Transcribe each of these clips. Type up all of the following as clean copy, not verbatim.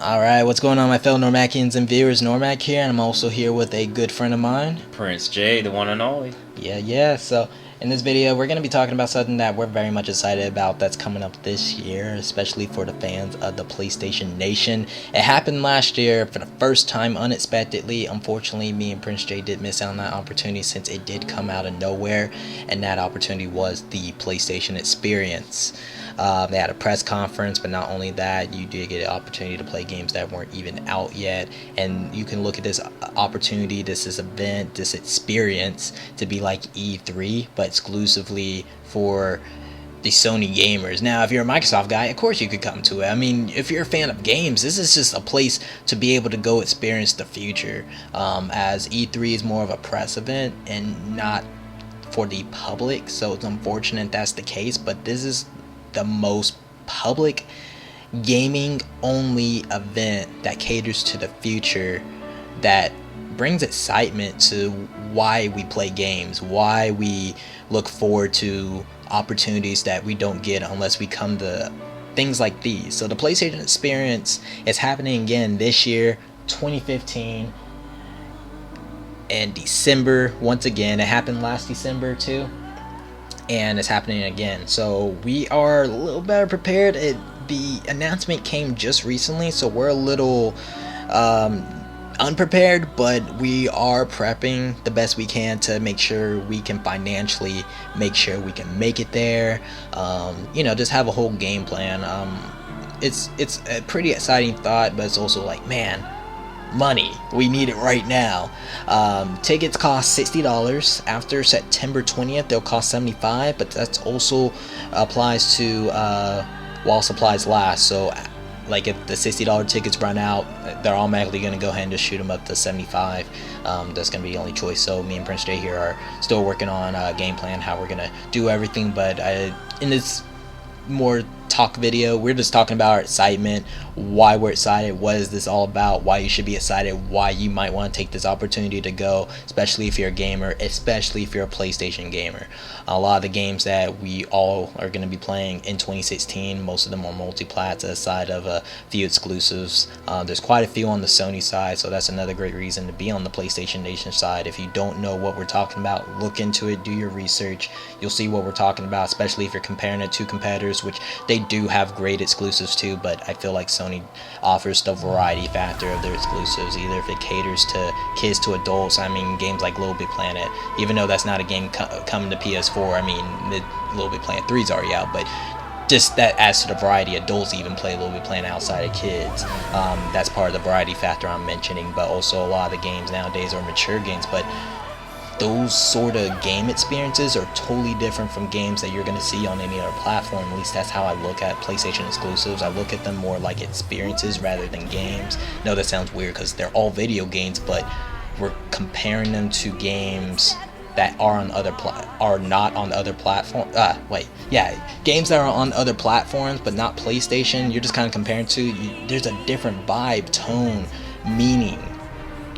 Alright, what's going on, my fellow Normacians and viewers? Normac here, and I'm also here with a good friend of mine, Prince J, the one and only. So in this video, we're going to be talking about something that we're very much excited about that's coming up this year, especially for the fans of the PlayStation Nation. It happened last year for the first time unexpectedly. Unfortunately, me and Prince J did miss out on that opportunity since it did come out of nowhere, and that opportunity was the PlayStation Experience. They had a press conference, but not only that, you did get an opportunity to play games that weren't even out yet, and you can look at this opportunity, this event, this experience to be like E3, but exclusively for the Sony gamers. Now, if you're a Microsoft guy, of course you could come to it. I mean, if you're a fan of games, this is just a place to be able to go experience the future, as E3 is more of a press event and not for the public, so it's unfortunate that's the case, but this is the most public gaming only event that caters to the future, that brings excitement to why we play games, why we look forward to opportunities that we don't get unless we come to things like these. So the PlayStation Experience is happening again this year, 2015, in December. Once again, it happened last December too, and it's happening again. So we are a little better prepared. The announcement came just recently, so we're a little unprepared, but we are prepping the best we can to make sure we can financially make sure we can make it there. Just have a whole game plan. It's a pretty exciting thought, but it's also like, man, money, we need it right now. Tickets cost $60. After September 20th they'll cost $75, but that's also applies to while supplies last. So like if the $60 tickets run out, they're automatically going to go ahead and just shoot them up to $75. That's going to be the only choice. So me and Prince J here are still working on a game plan, how we're going to do everything, but in this more talk video, we're just talking about our excitement, why we're excited, what is this all about, why you should be excited, why you might want to take this opportunity to go, especially if you're a gamer, especially if you're a PlayStation gamer. A lot of the games that we all are going to be playing in 2016, most of them are multi-plats aside of a few exclusives. There's quite a few on the Sony side, so that's another great reason to be on the PlayStation Nation side. If you don't know what we're talking about, look into it, do your research, you'll see what we're talking about, especially if you're comparing it to competitors, which they do have great exclusives too, but I feel like Sony offers the variety factor of their exclusives, either if it caters to kids to adults. I mean, games like Little Big Planet, even though that's not a game coming to PS4, I mean, Little Big Planet 3 is already out, but just that adds to the variety. Adults even play Little Big Planet outside of kids. That's part of the variety factor I'm mentioning, but also a lot of the games nowadays are mature games, but those sort of game experiences are totally different from games that you're going to see on any other platform. At least that's how I look at PlayStation exclusives. I look at them more like experiences rather than games. No, that sounds weird because they're all video games, but we're comparing them to games that are on other not on other platforms. Games that are on other platforms but not PlayStation. You're just kind of comparing to. There's a different vibe, tone, meaning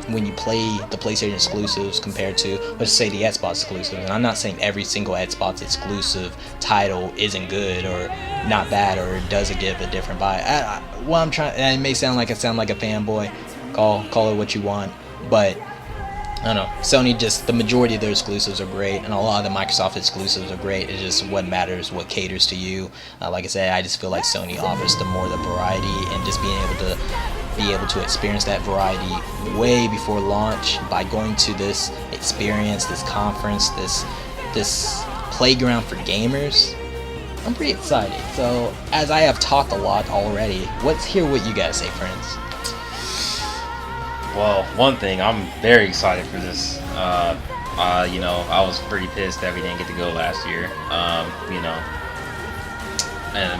when you play the PlayStation exclusives compared to, let's say, the Xbox exclusive. And I'm not saying every single Xbox exclusive title isn't good or not bad or doesn't give a different vibe. And it may sound like a fanboy, call it what you want, but I don't know. Sony, just the majority of their exclusives are great, and a lot of the Microsoft exclusives are great. It's just what matters, what caters to you. Like I said, I just feel like Sony offers the variety, and just being able to experience that variety way before launch by going to this experience, this conference, this playground for gamers. I'm pretty excited. So, as I have talked a lot already, let's hear what you guys say, friends. Well, one thing, I'm very excited for this. I was pretty pissed that we didn't get to go last year.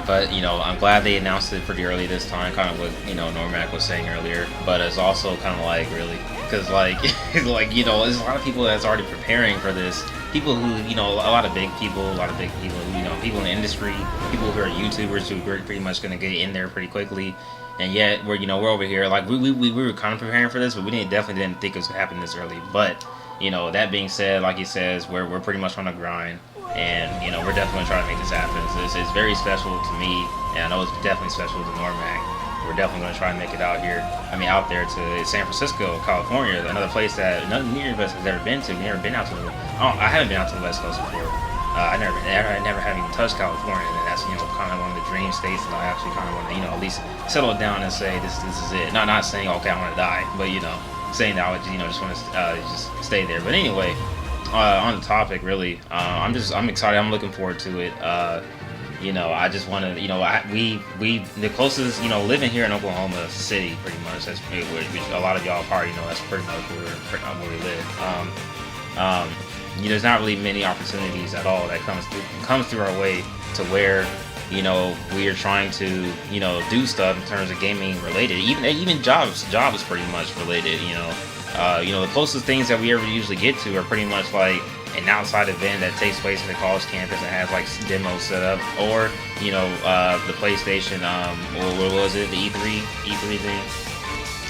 But I'm glad they announced it pretty early this time, kind of what Noremac was saying earlier. But it's also kind of like, really, because there's a lot of people that's already preparing for this. People who a lot of big people who people in the industry, people who are YouTubers who are pretty much going to get in there pretty quickly. And yet we're over here like we were kind of preparing for this, but we definitely didn't think it was gonna happen this early. But that being said, like he says, we're pretty much on the grind, and we're definitely trying to make this happen. So it's very special to me, and I know it's definitely special to Normac. we're definitely going to try and make it out here. I mean, out there to San Francisco, California, another place that none of us has ever been to. Never been out to the. I haven't been out to the West Coast before. I never have even touched California, and that's kind of one of the dream states that I actually kind of want to at least settle down and say this is it. Not saying okay I want to die, but saying that I would just want to just stay there. But anyway, on the topic, really, I'm excited. I'm looking forward to it. I just want to, we the closest, living here in Oklahoma City, pretty much. That's which a lot of y'all probably know. That's pretty much where we live. There's not really many opportunities at all that comes through our way to where, we are trying to, do stuff in terms of gaming related. Even jobs pretty much related. The closest things that we ever usually get to are pretty much like an outside event that takes place in the college campus and has like demos set up, or the PlayStation, what was it, the E3 thing?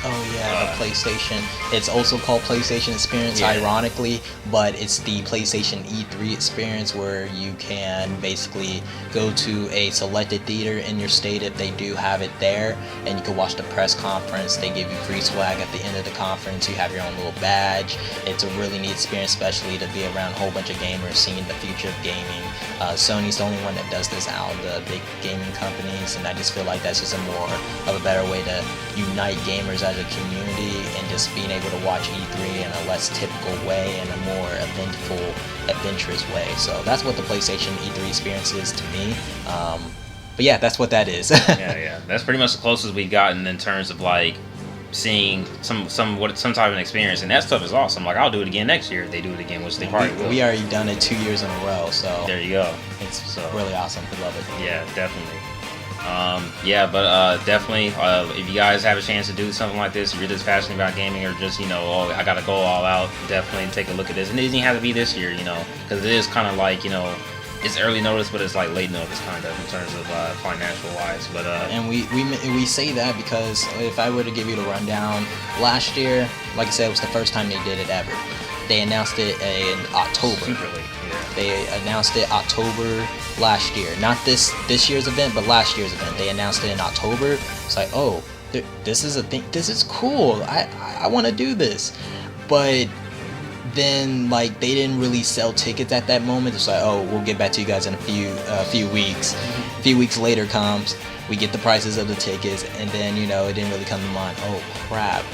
Oh yeah, the PlayStation. It's also called PlayStation Experience, ironically, but it's the PlayStation E3 experience where you can basically go to a selected theater in your state if they do have it there, and you can watch the press conference. They give you free swag at the end of the conference. You have your own little badge. It's a really neat experience, especially to be around a whole bunch of gamers, seeing the future of gaming. Sony's the only one that does this out of the big gaming companies, and I just feel like that's just a better way to unite gamers as a community, and just being able to watch E3 in a less typical way and a more adventurous way. So that's what the PlayStation E3 experience is to me. But yeah, that's what that is. yeah, that's pretty much the closest we've gotten in terms of like seeing some type of experience, and that stuff is awesome. Like, I'll do it again next year if they do it again, which they probably will. We already done it 2 years in a row, so there you go. It's really awesome. We love it. Yeah, definitely. Definitely, if you guys have a chance to do something like this, if you're just passionate about gaming, or just, I gotta go all out, definitely take a look at this. And it doesn't even have to be this year, because it is kind of like, it's early notice, but it's like late notice kind of in terms of financial wise. But and we say that because if I were to give you the rundown, last year, like I said, it was the first time they did it ever. They announced it in October. Super late. Yeah. They announced it October last year, not this year's event, but last year's event. They announced it in October. It's like, oh, this is a thing. This is cool. I want to do this, but then like they didn't really sell tickets at that moment. It's like, oh, we'll get back to you guys in a few weeks. A few weeks later comes, we get the prices of the tickets, and then it didn't really come to mind. Oh crap,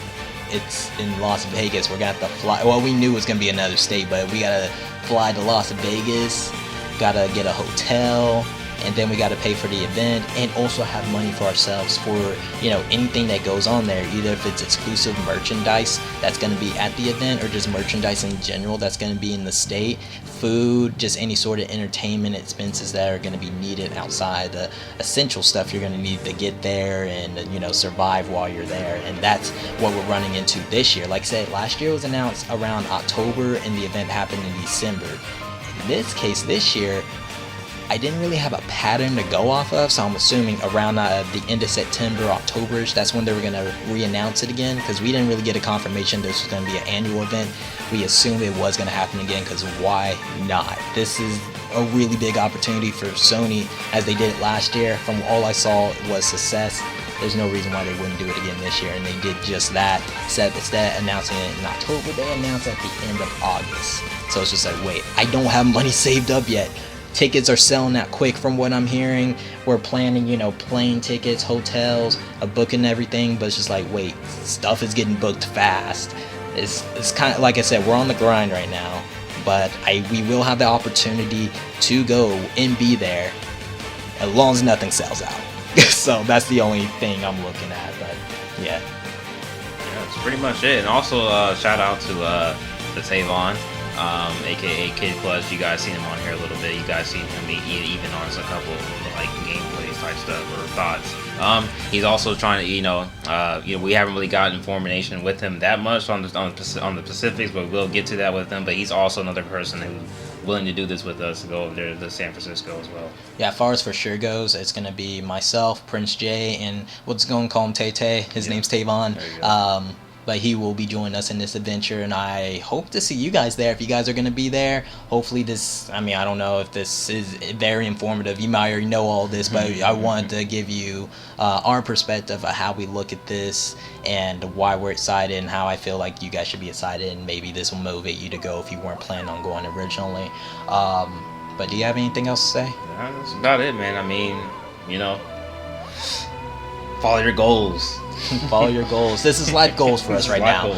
it's in Las Vegas. We're gonna have to fly. Well, we knew it was gonna be another state, but we gotta fly to Las Vegas. Gotta get a hotel, and then we gotta pay for the event, and also have money for ourselves for anything that goes on there, either if it's exclusive merchandise that's gonna be at the event, or just merchandise in general that's gonna be in the state, food, just any sort of entertainment expenses that are gonna be needed outside the essential stuff you're gonna need to get there and survive while you're there. And that's what we're running into this year. Like I said, last year was announced around October, and the event happened in December. In this case, this year, I didn't really have a pattern to go off of, so I'm assuming around the end of September, October-ish, that's when they were going to re-announce it again, because we didn't really get a confirmation this was going to be an annual event. We assumed it was going to happen again, because why not? This is a really big opportunity for Sony, as they did it last year. From all I saw, it was success. There's no reason why they wouldn't do it again this year, and they did just that. Instead of announcing it in October, they announced at the end of August. So it's just like, wait, I don't have money saved up yet. Tickets are selling out quick from what I'm hearing. We're planning, plane tickets, hotels, booking everything, but it's just like, wait, stuff is getting booked fast. It's kind of, like I said, we're on the grind right now, but we will have the opportunity to go and be there as long as nothing sells out. So that's the only thing I'm looking at, but yeah. Yeah, that's pretty much it. And also, shout out to the Tavon. Aka Kid Plus. You guys seen him on here a little bit. You guys seen him even on a couple like gameplays type stuff or thoughts. He's also trying to we haven't really gotten information with him that much on the Pacifics, but we'll get to that with him. But he's also another person who's willing to do this with us to go over there to San Francisco as well. Yeah, as far as for sure goes, it's gonna be myself, Prince J, and what's going to call him Tay Tay. His name's Tavon. but he will be joining us in this adventure, and I hope to see you guys there if you guys are going to be there. Hopefully this, I mean, I don't know if this is very informative. You might already know all this, but I wanted to give you our perspective of how we look at this and why we're excited and how I feel like you guys should be excited, and maybe this will motivate you to go if you weren't planning on going originally. But do you have anything else to say? That's about it, man. I mean, you know, follow your goals. Follow your goals. This is life goals for us right now.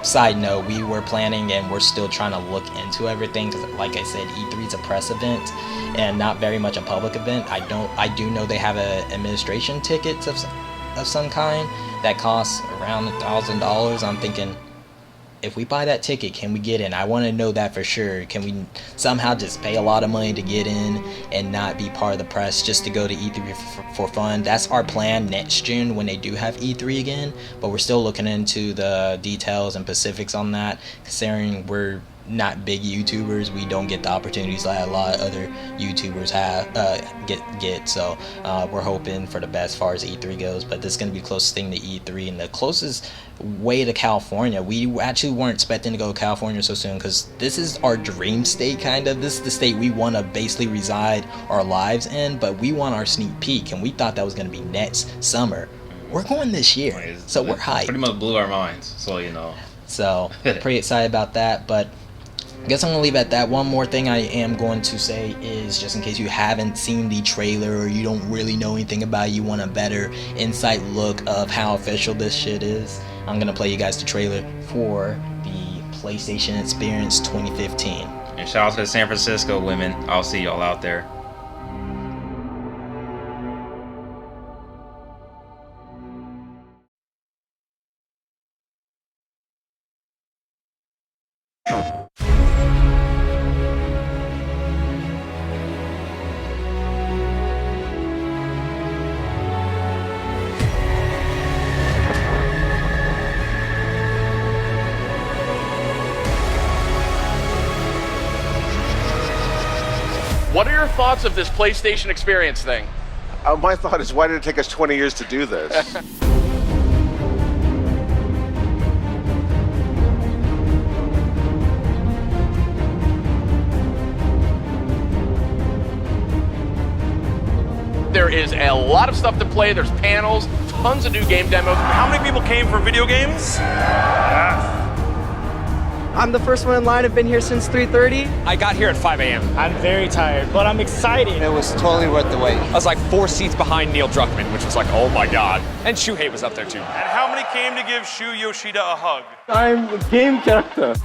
Side note, we were planning and we're still trying to look into everything because, like I said, E3 is a press event and not very much a public event. I do know they have a administration tickets of some kind that costs around $1,000. I'm thinking, if we buy that ticket, can we get in? I want to know that for sure. Can we somehow just pay a lot of money to get in and not be part of the press, just to go to E3 for fun? That's our plan next June when they do have E3 again, but we're still looking into the details and specifics on that, considering we're not big YouTubers. We don't get the opportunities that a lot of other YouTubers have get. So we're hoping for the best as far as E3 goes, but this is going to be the closest thing to E3 and the closest way to California. We actually weren't expecting to go to California so soon because this is our dream state, kind of. This is the state we want to basically reside our lives in, but we want our sneak peek, and we thought that was going to be next summer. We're going this year, so we're hyped. Pretty much blew our minds, so you know. So pretty excited about that, but I guess I'm going to leave it at that. One more thing I am going to say is, just in case you haven't seen the trailer or you don't really know anything about it, you want a better insight look of how official this shit is, I'm going to play you guys the trailer for the PlayStation Experience 2015. And shout out to the San Francisco women. I'll see y'all out there. What are your thoughts of this PlayStation Experience thing? My thought is, why did it take us 20 years to do this? There is a lot of stuff to play. There's panels, tons of new game demos. How many people came for video games? I'm the first one in line. I've been here since 3:30. I got here at 5 a.m. I'm very tired, but I'm excited. It was totally worth the wait. I was like 4 seats behind Neil Druckmann, which was like, oh my God. And Shuhei was up there too. And how many came to give Shu Yoshida a hug? I'm a game character.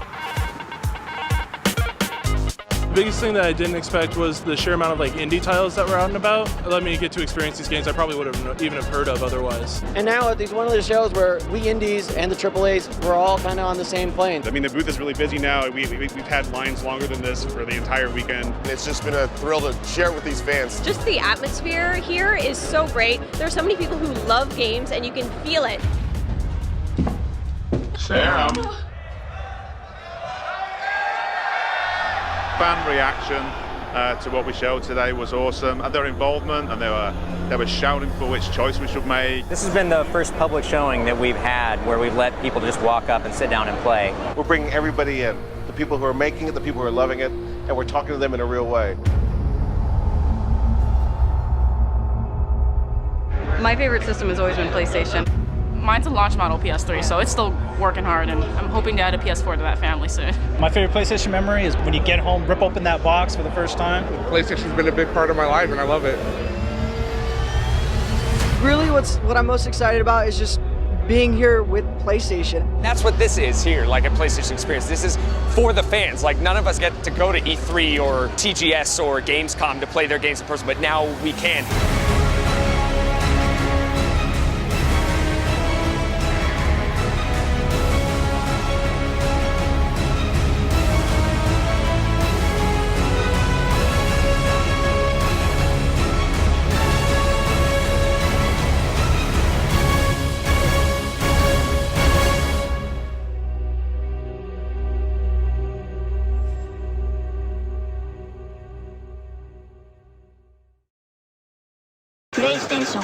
The biggest thing that I didn't expect was the sheer amount of indie titles that were out and about. It let me get to experience these games I probably would have even have heard of otherwise. And now at these one of the shows where we indies and the AAAs, we're all kind of on the same plane. I mean, the booth is really busy now. We've had lines longer than this for the entire weekend. It's just been a thrill to share it with these fans. Just the atmosphere here is so great. There's so many people who love games and you can feel it. Sam. Fan reaction to what we showed today was awesome, and their involvement, and they were shouting for which choice we should make. This has been the first public showing that we've had where we've let people just walk up and sit down and play. We're bringing everybody in, the people who are making it, the people who are loving it, and we're talking to them in a real way. My favorite system has always been PlayStation. Mine's a launch model PS3, so it's still working hard, and I'm hoping to add a PS4 to that family soon. My favorite PlayStation memory is when you get home, rip open that box for the first time. PlayStation's been a big part of my life, and I love it. Really, what I'm most excited about is just being here with PlayStation. That's what this is here, like a PlayStation Experience. This is for the fans. Like, none of us get to go to E3 or TGS or Gamescom to play their games in person, but now we can. PlayStation